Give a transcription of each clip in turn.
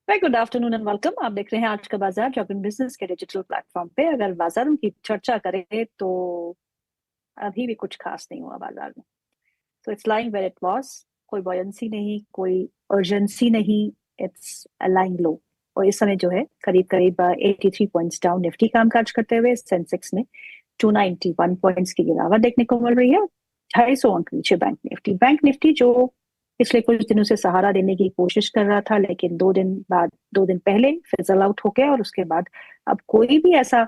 Very good afternoon and welcome. आप देख रहे हैं आज का बाजार जॉबिन बिजनेस के डिजिटल प्लेटफॉर्म पे। अगर बाजारों की चर्चा करें तो अभी भी कुछ खास नहीं हुआ बाजार में। तो it's lying where it was. कोई बॉयंसी नहीं, कोई अर्जेंसी नहीं। It's lying low. और इस समय जो है करीब करीब 83 पॉइंट्स डाउन निफ्टी कामकाज करते हुए, सेंसेक्स में 291 पॉइंट्स की गिरावट देखने को मिल रही है। 250 अंक नीचे बैंक निफ्टी जो पिछले कुछ दिनों से सहारा देने की कोशिश कर रहा था, लेकिन 2 दिन पहले फिजल आउट हो गया। और उसके बाद अब कोई भी ऐसा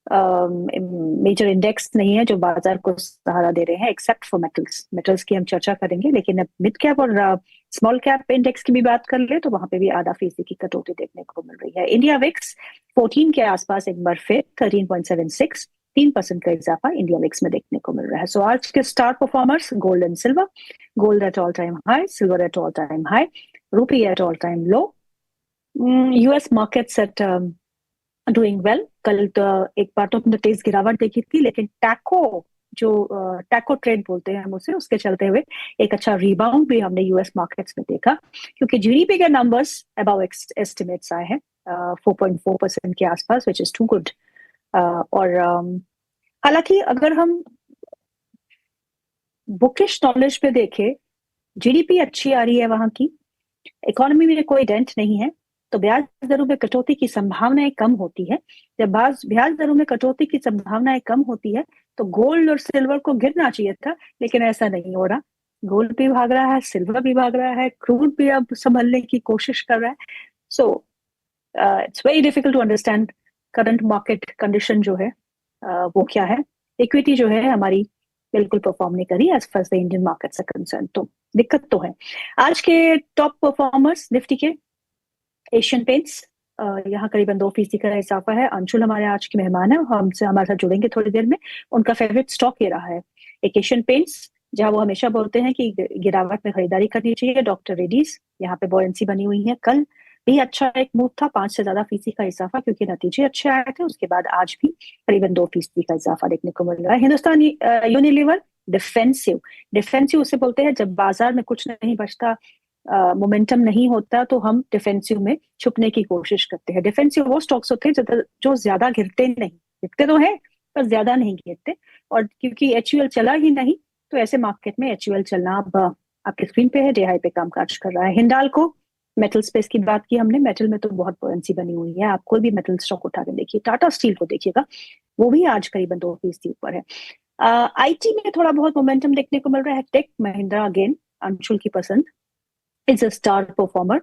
मेजर इंडेक्स नहीं है जो बाजार को सहारा दे रहे हैं, एक्सेप्ट फॉर मेटल्स की हम चर्चा करेंगे। लेकिन अब मिड कैप और स्मॉल कैप इंडेक्स की भी बात कर ले तो वहां पे भी आधा फीसदी की कटौती देखने को मिल रही है। इंडिया विक्स 14 के आसपास एक बार फिर 13.76, 3% का इजाफा इंडिया विक्स में देखने को मिल रहा है। सो आज के star performers gold and silver. Gold at all time high, silver at all time high, rupee at all time low. US markets at doing well. कल तो एक बार तो हमने तेज गिरावट देखी थी, लेकिन टैको ट्रेड बोलते हैं हम उसे, उसके चलते हुए एक अच्छा रिबाउंड भी हमने यूएस मार्केट्स में देखा, क्योंकि जीडीपी के नंबर्स अबव एस्टिमेट्स आए हैं 4.4% के आसपास, विच इज टू गुड। और हालांकि अगर हम बुकिश नॉलेज पे देखें, जीडीपी अच्छी आ रही है वहां की, इकोनॉमी में कोई डेंट नहीं है, तो ब्याज दरों में कटौती की संभावनाएं कम होती है। जब ब्याज दरों में कटौती की संभावनाएं कम होती है तो गोल्ड और सिल्वर को गिरना चाहिए था, लेकिन ऐसा नहीं हो रहा। गोल्ड भी भाग रहा है, सिल्वर भी भाग रहा है, क्रूड भी अब संभलने की कोशिश कर रहा है। So it's very difficult to understand current market condition जो है वो क्या है। इक्विटी जो है हमारी बिल्कुल परफॉर्म नहीं करी as far the Indian market से कंसर्न, तो दिक्कत तो है। आज के टॉप परफॉर्मर्स निफ्टी के एशियन पेंट्स, यहाँ करीबन 2% का इजाफा है। अंशुल हमारे आज के मेहमान है, हमसे हमारे साथ जुड़ेंगे थोड़ी देर में। उनका फेवरेट स्टॉक ये रहा है एक एशियन पेंट्स, जहां वो हमेशा बोलते हैं कि गिरावट में खरीदारी करनी चाहिए। डॉक्टर रेड्डीज यहाँ पे बॉयंसी बनी हुई है। कल भी अच्छा एक मूव था, 5 से ज्यादा फीसदी का इजाफा, क्योंकि नतीजे अच्छे आए थे। उसके बाद आज भी करीबन 2% का इजाफा देखने को मिल रहा है। Hindustan Unilever defensive. डिफेंसिव उसे बोलते हैं जब बाजार में कुछ नहीं बचता, मोमेंटम नहीं होता, तो हम डिफेंसिव में छुपने की कोशिश करते हैं। डिफेंसिव वो स्टॉक्स होते हैं जो ज्यादा गिरते नहीं, गिरते तो है पर ज्यादा नहीं गिरते। और क्योंकि एचयूएल चला ही नहीं, तो ऐसे मार्केट में एचयूएल चलना अब आपके स्क्रीन पे है, डे हाई पे कामकाज कर रहा है। हिंडाल्को मेटल स्पेस की बात की हमने, मेटल में तो बहुत पोएंसी बनी हुई है। आप कोई भी मेटल स्टॉक उठा के देखिए, टाटा स्टील को देखिएगा, वो भी आज करीबन 2% ऊपर है। आईटी में थोड़ा बहुत मोमेंटम देखने को मिल रहा है। टेक महिंद्रा अगेन अंशुल की पसंद इज अ स्टार परफॉर्मर,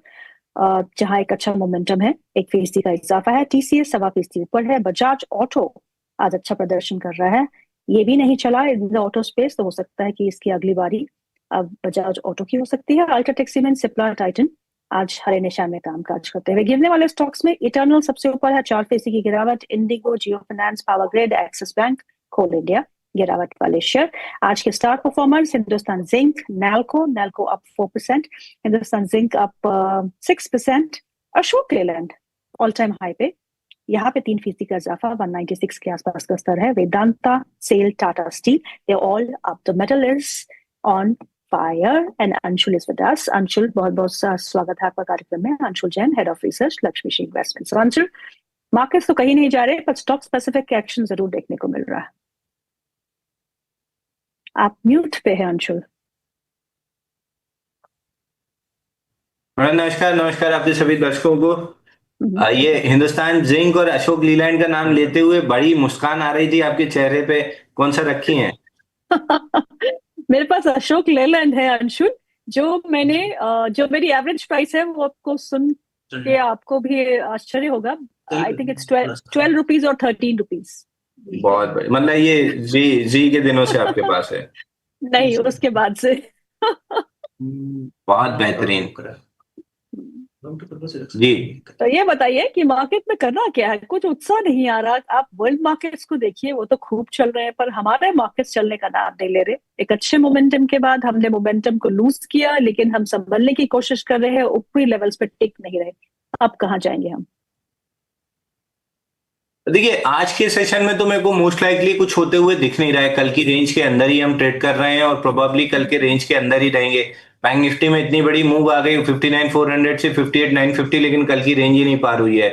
जहां एक अच्छा मोमेंटम है, 1% का इजाफा है। टीसीएस 1.25% ऊपर है। बजाज ऑटो आज अच्छा प्रदर्शन कर रहा है, ये भी नहीं चला इन द ऑटो स्पेस, तो हो सकता है कि इसकी अगली बारी अब बजाज ऑटो की हो सकती है। अल्ट्राटेक सीमेंट, सिप्ला, टाइटन आज हरे निशान में कामकाज करते हुए। गिरने वाले स्टॉक्स में इटर्नल सबसे ऊपर है, 4% की गिरावट। IndiGo, Jio Finance, Power Grid, Axis Bank, Coal India गिरावट वाले शेयर। आज के star performers Hindustan Zinc, Nalco up 4%, Hindustan Zinc up 6%। Ashok Leyland all time high पे, यहाँ पे 3% का इजाफा, 196 के आसपास का स्तर है। Vedanta, SAIL, Tata steel, they all up. The metal is on fire and Anshul is with us. Anshul, बहुत बहुत स्वागत है आपका कार्यक्रम में। Anshul Jain, head of research, Lakshmi Shri investment. So Anshul, markets तो कहीं नहीं जा रहे, पर स्टॉक स्पेसिफिक एक्शन जरूर देखने को मिल रहा है। आप म्यूट पे हैं अंशुल। नमस्कार नमस्कार आपके सभी दर्शकों को। ये हिंदुस्तान जिंक और अशोक लीलैंड का नाम लेते हुए बड़ी मुस्कान आ रही थी आपके चेहरे पे, कौन सा रखी हैं? मेरे पास अशोक लेलैंड है अंशुल, जो मेरी एवरेज प्राइस है वो आपको सुन के आपको भी आश्चर्य होगा। आई थिंक इट्स 12 रुपीज और 13 रुपीज। बहुत बढ़िया, मतलब ये जी जी के दिनों से आपके पास है। नहीं, उसके बाद से। बहुत बेहतरीन जी। तो ये बताइए कि मार्केट में करना क्या है, कुछ उत्साह नहीं आ रहा। आप वर्ल्ड मार्केट्स को देखिए, वो तो खूब चल रहे हैं, पर हमारे मार्केट्स चलने का नाम नहीं ले रहे। एक अच्छे मोमेंटम के बाद हमने मोमेंटम को लूज किया, लेकिन हम संभलने की कोशिश कर रहे हैं, ऊपरी लेवल्स पे टिक नहीं रहे। अब कहाँ जाएंगे हम? देखिए आज के सेशन में तो मेरे को मोस्ट लाइकली कुछ होते हुए दिख नहीं रहा है। कल की रेंज के अंदर ही हम ट्रेड कर रहे हैं और प्रोबेबली कल के रेंज के अंदर ही रहेंगे। बैंक निफ्टी में इतनी बड़ी मूव आ गई 59,400 से 58,950, लेकिन कल की रेंज ही नहीं पार हुई है।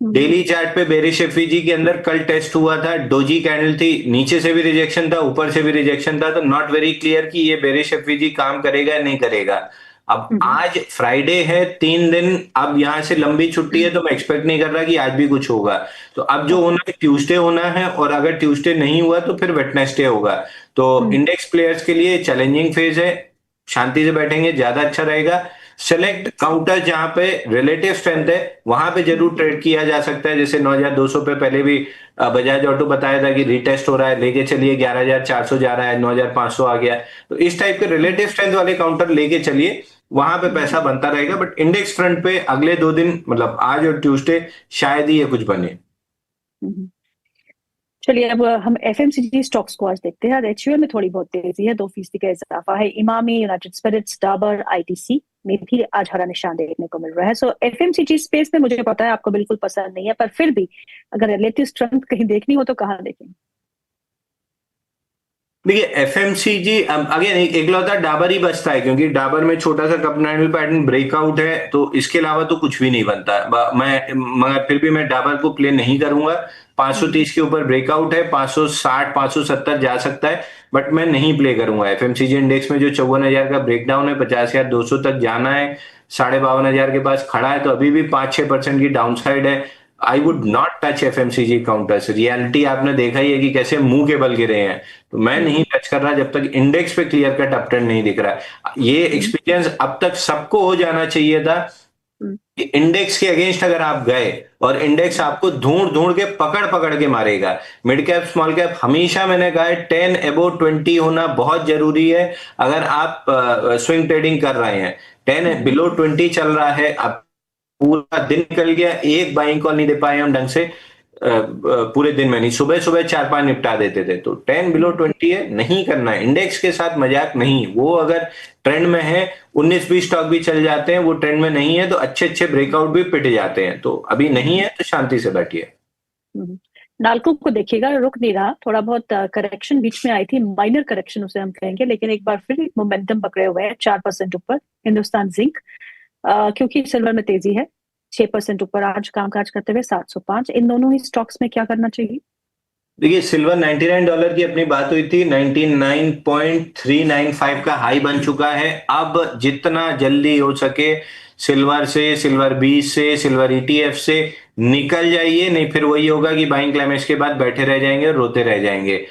डेली चार्ट पे बेरिश एफवीजी के अंदर कल टेस्ट हुआ था, डोजी कैंडल थी, नीचे से भी रिजेक्शन था, ऊपर से भी रिजेक्शन था, तो नॉट वेरी क्लियर कि ये बेरिश एफवीजी काम करेगा या नहीं करेगा। अब आज फ्राइडे है, 3 दिन अब यहां से लंबी छुट्टी है, तो मैं एक्सपेक्ट नहीं कर रहा कि आज भी कुछ होगा। तो अब जो होना है ट्यूसडे होना है, और अगर ट्यूसडे नहीं हुआ तो फिर वेडनेसडे होगा। तो इंडेक्स प्लेयर्स के लिए चैलेंजिंग फेज है, शांति से बैठेंगे ज्यादा अच्छा रहेगा। सेलेक्ट काउंटर जहां पे रिलेटिव स्ट्रेंथ है वहां पे जरूर ट्रेड किया जा सकता है, जैसे 9,200 पे पहले भी बजाज ऑटो बताया था कि रीटेस्ट हो रहा है, लेके चलिए 11,400 जा रहा है, 9,500 आ गया। तो इस टाइप के रिलेटिव स्ट्रेंथ वाले काउंटर लेके चलिए, वहां पे पैसा बनता रहेगा। बट इंडेक्स फ्रंट पे अगले 2 दिन मतलब आज और ट्यूसडे शायद ही ये कुछ बने। चलिए अब हम एफएमसीजी स्टॉक्स को आज देखते हैं। आज एचयूएल में थोड़ी बहुत तेजी है, 2% का इजाफा है। Emami, United Spirits, Dabur, ITC में भी आज हरा निशान देखने को मिल रहा है। सो एफएमसीजी स्पेस में मुझे पता है आपको बिल्कुल पसंद नहीं है, पर फिर भी अगर रिलेटिव स्ट्रेंथ कहीं देखनी हो तो कहाँ देखें? देखिए एफएमसीजी अब अगेन इकलौता डाबर ही बचता है, क्योंकि डाबर में छोटा सा कप कैंडल पैटर्न ब्रेकआउट है, तो इसके अलावा तो कुछ भी नहीं बनता है। मैं मगर फिर भी मैं डाबर को प्ले नहीं करूंगा। 530 के ऊपर ब्रेकआउट है, 560 570 जा सकता है, बट मैं नहीं प्ले करूंगा। एफएमसीजी इंडेक्स में जो 54,000 का ब्रेकडाउन है, 50,200 तक जाना है, 52,500 के पास खड़ा है, तो अभी भी 5-6% की डाउन साइड है। I would not touch FMCG counters. Reality आपने देखा ही है कि कैसे मुंह के बल गिरे हैं, तो मैं नहीं टच कर रहा जब तक इंडेक्स पे क्लियर कट अपट्रेंड नहीं दिख रहा है। ये एक्सपीरियंस अब तक सबको हो जाना चाहिए था कि इंडेक्स के अगेंस्ट अगर आप गए और इंडेक्स आपको ढूंढ ढूंढ के पकड़ पकड़ के मारेगा। मिड कैप स्मॉल कैप हमेशा मैंने कहा है 10 अबोव 20 होना बहुत जरूरी है अगर आप स्विंग ट्रेडिंग कर रहे हैं। 10 बिलो 20 चल रहा है, अब पूरा दिन निकल गया, एक बाइंग कॉल नहीं दे पाए हम ढंग से। पूरे दिन में नहीं, सुबह सुबह 4-5 निपटा देते थे। तो 10 बिलो 20 है, नहीं करना है। इंडेक्स के साथ मजाक नहीं। वो अगर ट्रेंड में है, 19-20 स्टॉक भी चल जाते हैं, वो ट्रेंड में नहीं है तो अच्छे अच्छे ब्रेकआउट भी पिट जाते हैं। तो अभी नहीं है तो शांति से बैठिए। नाल्को को देखिएगा, रुक नहीं रहा, थोड़ा बहुत करेक्शन बीच में आई थी, माइनर करेक्शन उसे हम कहेंगे, लेकिन एक बार फिर मोमेंटम पकड़े हुए हैं 4% ऊपर। हिंदुस्तान जिंक क्योंकि सिल्वर में तेजी है, 6% ऊपर आज कामकाज करते हुए 705। इन दोनों ही स्टॉक्स में क्या करना चाहिए? देखिए सिल्वर $99 की अपनी बात हुई थी, 99.395 का हाई बन चुका है। अब जितना जल्दी हो सके सिल्वर से, सिल्वर 20 से, सिल्वर ईटीएफ से निकल जाइए, नहीं फिर वही होगा कि बाइंग क्लाइमेक्स के बाद बैठे रह जाएंगे और रोते रह जाएंगे।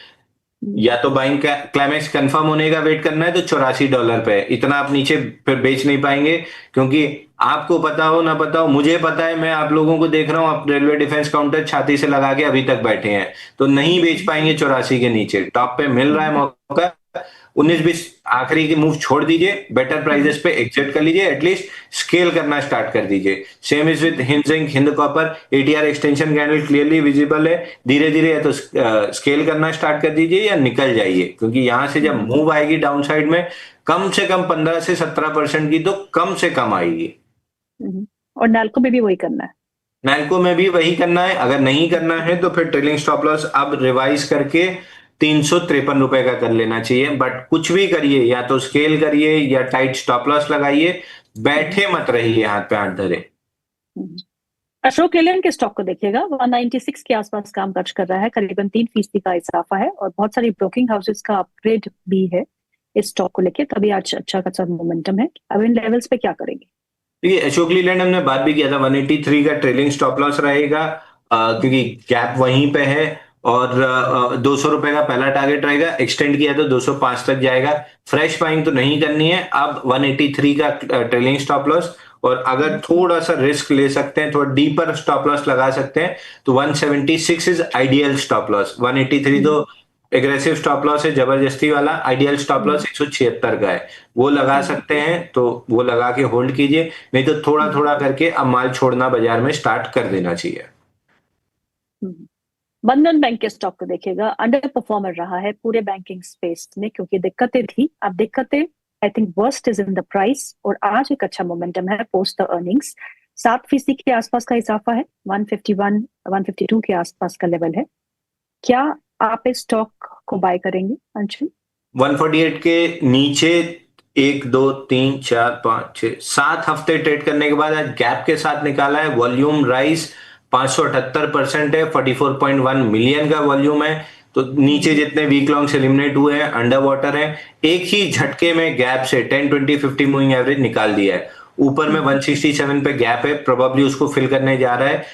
या तो बाइंग क्लाइमेक्स कंफर्म होने का वेट करना है तो $84 पे, इतना आप नीचे फिर बेच नहीं पाएंगे। क्योंकि आपको पता हो ना पता हो, मुझे पता है, मैं आप लोगों को देख रहा हूं, आप रेलवे डिफेंस काउंटर छाती से लगा के अभी तक बैठे हैं, तो नहीं बेच पाएंगे 84 के नीचे। टॉप पे मिल रहा है मौका, 19-20 आखिरी की मूव छोड़ दीजिए, बेटर प्राइजेस पे एग्जिट कर लीजिए, एटलीस्ट स्केल करना स्टार्ट कर दीजिए। Same is with Hind zinc, Hind copper, ATR extension candle clearly visible है। धीरे धीरे या तो स्केल करना स्टार्ट कर दीजिए या निकल जाइए, क्योंकि यहां से जब मूव आएगी डाउन साइड में कम से कम 15 से 17% की तो कम से कम आएगी। और नाल्को में भी वही करना है। नैल्को में भी वही करना है। अगर नहीं करना है तो फिर ट्रेलिंग स्टॉप लॉस अब रिवाइज करके ₹353 का कर लेना चाहिए। बट कुछ भी करिए, या तो स्केल करिए या टाइट स्टॉप लॉस लगाइए, बैठे मत रहिए हाथ पे हाथ धरे। अशोक लेलैंड के स्टॉक को देखिएगा, 196 के आसपास कामकाज कर रहा है, करीबन 3% का इजाफा है, और बहुत सारी ब्रोकिंग हाउसेस का अपग्रेड भी है इस स्टॉक को लेके, तभी आज अच्छा खासा मोमेंटम है। अब इन लेवल्स पे क्या करेंगे? देखिए अशोक लीलैंड हमने बात भी किया था, 183 का ट्रेलिंग स्टॉप लॉस रहेगा, क्योंकि गैप वहीं पे है। और ₹200 का पहला टारगेट रहेगा, एक्सटेंड किया तो 205 तक जाएगा। फ्रेश बाइंग तो नहीं करनी है, अब 183 का ट्रेलिंग स्टॉप लॉस। और अगर थोड़ा सा रिस्क ले सकते हैं, थोड़ा डीपर स्टॉप लॉस लगा सकते हैं, तो 176 इज आइडियल स्टॉप लॉस। 183 तो एग्रेसिव स्टॉप लॉस है, जबरदस्ती वाला। आइडियल स्टॉप लॉस 176 का है, वो लगा सकते हैं, तो वो लगा के होल्ड कीजिए। नहीं तो थोड़ा थोड़ा करके अब माल छोड़ना बाजार में स्टार्ट कर देना चाहिए। बंधन बैंक के स्टॉक को देखिएगा, अंडर परफॉर्मर रहा है पूरे बैंकिंग स्पेस में, क्योंकि दिक्कतें थी। अब दिक्कतें I think worst is in the price, और आज एक अच्छा मोमेंटम है पोस्ट द अर्निंग्स। 7% के आसपास का इजाफा है, 151 152 के आसपास का लेवल है। क्या आप इस स्टॉक को बाय करेंगे अंशुल? 148 के नीचे 1 2 3 4 5 6 7 हफ्ते ट्रेड करने के बाद आज गैप के साथ निकाला है। वॉल्यूम राइज 578% है, 44.1 मिलियन का वॉल्यूम है। तो नीचे जितने वीक लॉन्ग्स एलिमिनेट हुए हैं अंडर वाटर है। एक ही झटके में गैप से 10 20 50 मूविंग एवरेज निकाल दिया है। ऊपर में 167 पे गैप है, प्रोबेबली उसको फिल करने जा रहा है।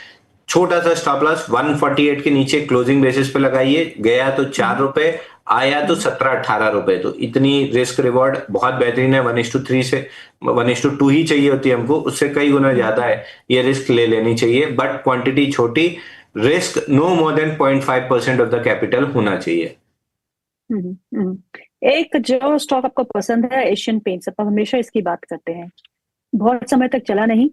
छोटा सा स्टॉप लॉस 148 के नीचे क्लोजिंग बेसिस पे लगाइए। गया तो 4 रुपए, आया तो 17-18 रुपए। तो इतनी रिस्क रिवॉर्ड बहुत बेहतरीन है। 1:3 से 1:2 ही चाहिए होती है हमको, उससे कई गुना ज्यादा है। ये रिस्क ले लेनी चाहिए, बट क्वांटिटी छोटी, risk no more than 0.5% of the capital होना चाहिए। एक जो स्टॉक आपको पसंद है एशियन पेंट्स, आप हमेशा इसकी बात करते हैं, बहुत समय तक चला नहीं,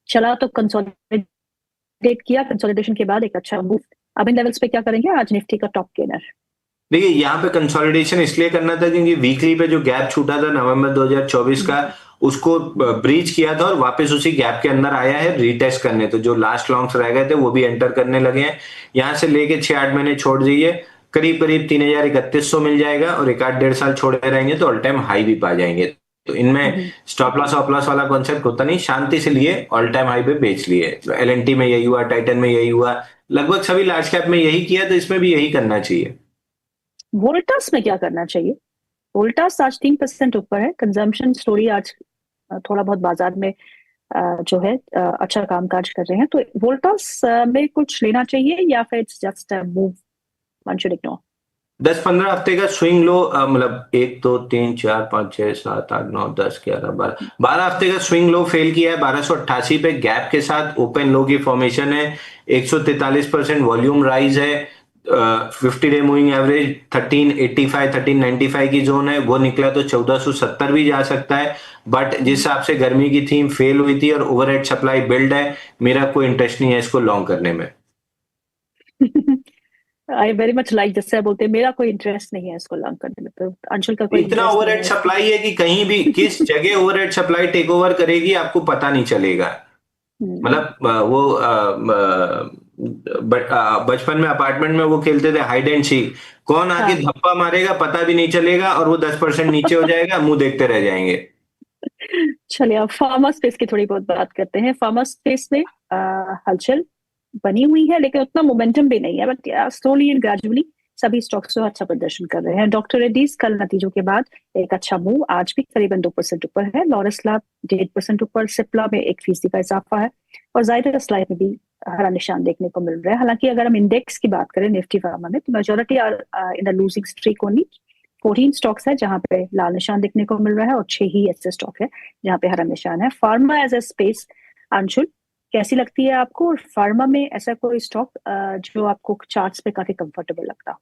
चला तो कंसोलिडेट किया, कंसोलिडेशन के बाद एक अच्छा मूव। अब इन लेवल्स पे क्या करेंगे? आज निफ्टी का टॉप गेनर। देखिए यहाँ पे कंसोलिडेशन इसलिए करना था क्योंकि वीकली पे जो गैप छूटा था नवंबर 2024 का, उसको ब्रीच किया था और वापस उसी गैप के अंदर आया है रीटेस्ट करने। तो जो लास्ट लॉन्ग्स रह गए थे वो भी एंटर करने लगे हैं। यहाँ से लेके 6-8 महीने छोड़ दीजिए, करीब करीब 3,3100 मिल जाएगा, और 1-1.5 साल छोड़े रहेंगे तो ऑल टाइम हाई भी पा जाएंगे। तो इनमें स्टॉप लॉस ऑफ लॉस वाला कॉन्सेप्ट होता नहीं, शांति से लिए ऑल टाइम हाई पे बेच लिए। एलएनटी में यही हुआ, टाइटन में यही हुआ, लगभग सभी लार्ज कैप में यही किया, तो इसमें भी यही करना चाहिए। वोल्टास में क्या करना चाहिए? वोल्टास आज 3% ऊपर है। कंजम्पशन स्टोरी आज थोड़ा बहुत बाजार में जो है अच्छा कामकाज कर रहे हैं। तो वोल्टास में कुछ लेना चाहिए या फिर it's just a move one should ignore? 10-15 हफ्ते का स्विंग लो, मतलब 1 2 3 4 5 6 7 8 9 10 11 12 हफ्ते का स्विंग लो फेल किया है। 1288 पे गैप के साथ ओपन लो की फॉर्मेशन है। 143% वॉल्यूम राइज है। 50 डे मूविंग एवरेज 1385 1395 की जोन है, वो निकला तो 1470 भी जा सकता है। बट जिस हिसाब से गर्मी की थीम फेल हुई थी और ओवरहेड सप्लाई बिल्ड है, मेरा कोई इंटरेस्ट नहीं है इसको लॉन्ग करने में। आई वेरी मच लाइक, जैसे बोलते हैं मेरा कोई इंटरेस्ट नहीं है इसको लॉन्ग करने में, तो अंशुल का कोई इतना इंटरेस्ट नहीं ओवरहेड है। सप्लाई है कि कहीं भी किस जगह ओवरहेड सप्लाई टेक ओवर करेगी आपको पता नहीं चलेगा। मतलब बचपन में अपार्टमेंट में वो खेलते थे हाइड एंड सीक, कौन आके धप्पा मारेगा पता भी नहीं चलेगा, और वो 10% नीचे हो जाएगा, मुंह देखते रह जाएंगे। चलिए अब फार्मा स्पेस की थोड़ी बहुत बात करते हैं। फार्मा स्पेस में हलचल बनी हुई है, लेकिन उतना मोमेंटम भी नहीं है, बट स्लोली एंड ग्रेजुअली सभी स्टॉक्स जो अच्छा प्रदर्शन कर रहे हैं। डॉक्टर रेड्डीज कल नतीजों के बाद एक अच्छा मूव, आज भी करीबन 2% ऊपर है। लॉरस लैब 1.5% ऊपर, सिप्ला में 1% का इजाफा है, और जायडस लाइफ में भी हरा निशान देखने को मिल रहा है। हालांकि अगर हम इंडेक्स की बात करें निफ्टी फार्मा में, तो majority are in the losing streak. Only 14 stocks है जहां पे लाल निशान देखने को मिल रहा है, और 6 ही ऐसे स्टॉक है जहां पे हरा निशान है। Pharma as a space, Anshul कैसी लगती है आपको? और फार्मा में ऐसा कोई स्टॉक जो आपको चार्ट्स पे काफी कंफर्टेबल लगता?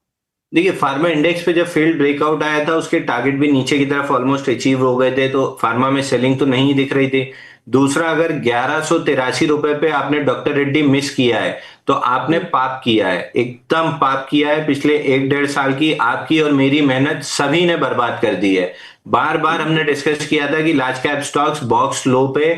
देखिए फार्मा इंडेक्स पे जब फेल्ड ब्रेकआउट आया था, उसके टारगेट भी नीचे की तरफ ऑलमोस्ट अचीव हो गए थे, तो फार्मा में सेलिंग तो नहीं दिख रही थी। दूसरा, अगर 1183 रुपए पे आपने डॉक्टर रेड्डी मिस किया है तो आपने पाप किया है, एकदम पाप किया है। पिछले 1-1.5 साल की आपकी और मेरी मेहनत सभी ने बर्बाद कर दी है। बार बार हमने डिस्कस किया था कि लार्ज कैप स्टॉक्स बॉक्स लो पे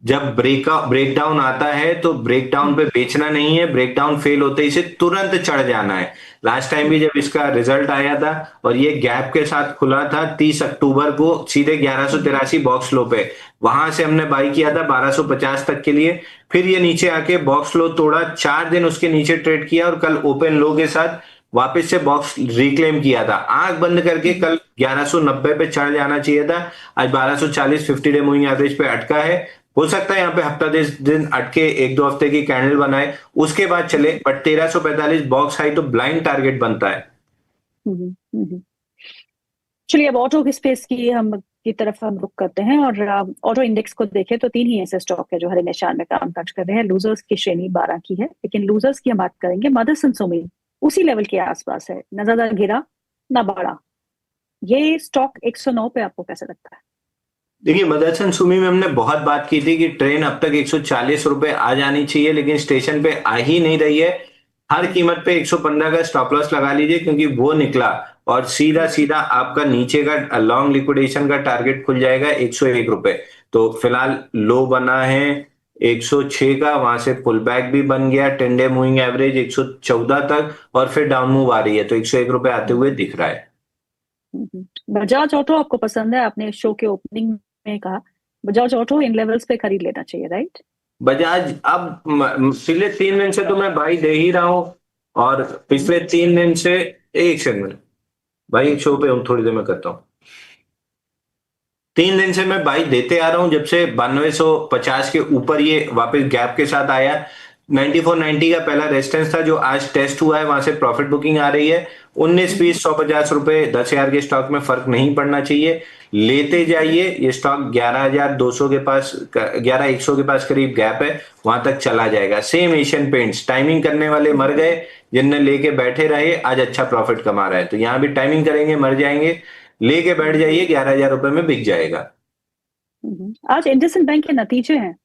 जब ब्रेकडाउन आता है तो ब्रेकडाउन पे बेचना नहीं है, ब्रेकडाउन फेल होते ही से तुरंत चढ़ जाना है। लास्ट टाइम भी जब इसका रिजल्ट आया था और ये गैप के साथ खुला था 30 अक्टूबर को सीधे 1183 बॉक्स लो पे, वहां से हमने बाई किया था 1250 तक के लिए। फिर ये नीचे आके बॉक्स लो तोड़ा, 4 दिन उसके नीचे ट्रेड किया और कल ओपन लो के साथ वापस से बॉक्स रिक्लेम किया था। आंख बंद करके कल 1190 पे चढ़ जाना चाहिए था। आज 1240 50 डे मूविंग एवरेज पे अटका है। हो सकता है यहाँ पे हफ्ता 10 दिन अटके 1-2 हफ्ते की कैंडल बनाए, उसके बाद चले, बट 1345 बॉक्स हाई तो ब्लाइंड टारगेट बनता है। चलिए अब ऑटो की स्पेस की तरफ हम रुक करते हैं, और ऑटो इंडेक्स को देखें तो 3 ही ऐसे स्टॉक है जो हरे निशान में कामकाज कर रहे हैं। लूजर्स की श्रेणी 12 की है, लेकिन लूजर्स की हम बात करेंगे मदरसन सुमी उसी लेवल के आसपास है, न ज्यादा गिरा ना बढ़ा। ये स्टॉक 109 पे आपको कैसा लगता है? देखिए मदरसन सुमी में हमने बहुत बात की थी कि ट्रेन अब तक 140 रुपए आ जानी चाहिए, लेकिन स्टेशन पे आ ही नहीं रही है। हर कीमत पे 115 का स्टॉप लॉस लगा लीजिए, क्योंकि वो निकला और सीधा सीधा आपका नीचे का लॉन्ग लिक्विडेशन का टारगेट खुल जाएगा 101 रुपए। तो फिलहाल लो बना है 106 का, वहां से पुल बैक भी बन गया, 10 डे मूविंग एवरेज 114 तक, और फिर डाउन मूव आ रही है, तो 101 रुपए आते हुए दिख रहा है। बजाज ऑटो आपको पसंद है, आपने शो के ओपनिंग में कहा बजाज ऑटो इन लेवल्स पे खरीद लेना चाहिए, राइट? बजाज अब पिछले 3 दिन से तो मैं बाई दे ही रहा हूं, और पिछले 3 दिन से, एक सेकंड भाई, एक शो पे हूँ, थोड़ी देर में करता हूँ। 3 दिन से मैं बाई देते आ रहा हूं, जब से 9250 के ऊपर ये वापस गैप के साथ आया। 9490 का पहला रेजिस्टेंस था जो आज टेस्ट हुआ है, वहां से प्रॉफिट बुकिंग आ रही है। 19 20 150 रुपए 10,000 के स्टॉक में फर्क नहीं पड़ना चाहिए, लेते जाइए। ये स्टॉक 11,200 के पास, 11,100 के पास करीब गैप है, वहां तक चला जाएगा। सेम एशियन पेंट्स, टाइमिंग करने वाले मर गए, जिनने लेके बैठे रहे आज अच्छा प्रॉफिट कमा रहा है, तो यहां भी टाइमिंग करेंगे मर जाएंगे, लेके बैठ जाइए, 11,000 रुपए में बिक जाएगा। आज इंडसइंड बैंक के नतीजे हैं,